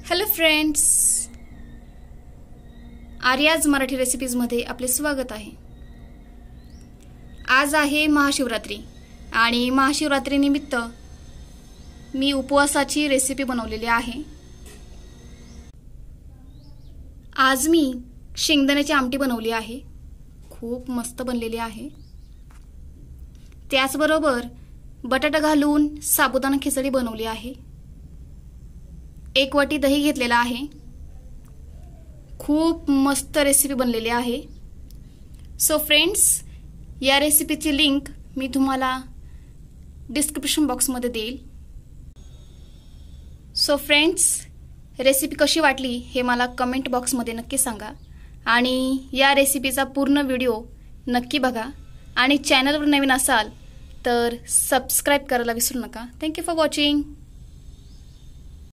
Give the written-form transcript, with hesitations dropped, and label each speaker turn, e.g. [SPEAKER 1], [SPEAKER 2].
[SPEAKER 1] Hello friends, Arya's Marathi रेसिपीजमध्ये आपले स्वागत आहे। आज आहे महाशिवरात्री आणि महाशिवरात्रीनिमित्त मी उपवासाची रेसिपी बनवलेली आहे। आज मी शेंगदाण्याची आमटी बनवली आहे, खूप मस्त बनलेली आहे। त्याचबरोबर बटाटा घालून साबुदाणा खिचडी बनवली आहे। 1 वाटी दही घेतलेला आहे। खूप मस्त रेसिपी बनलेली आहे। सो फ्रेंड्स, या रेसिपीची लिंक मी तुम्हाला डिस्क्रिप्शन बॉक्समध्ये देईल। सो फ्रेंड्स, रेसिपी कशी वाटली हे मला कमेंट बॉक्समध्ये नक्की सांगा आणि या रेसिपीचा पूर्ण व्हिडिओ नक्की बघा आणि चॅनलवर नवीन असाल तर सबस्क्राइब करायला विसरू नका। Thank you for watching.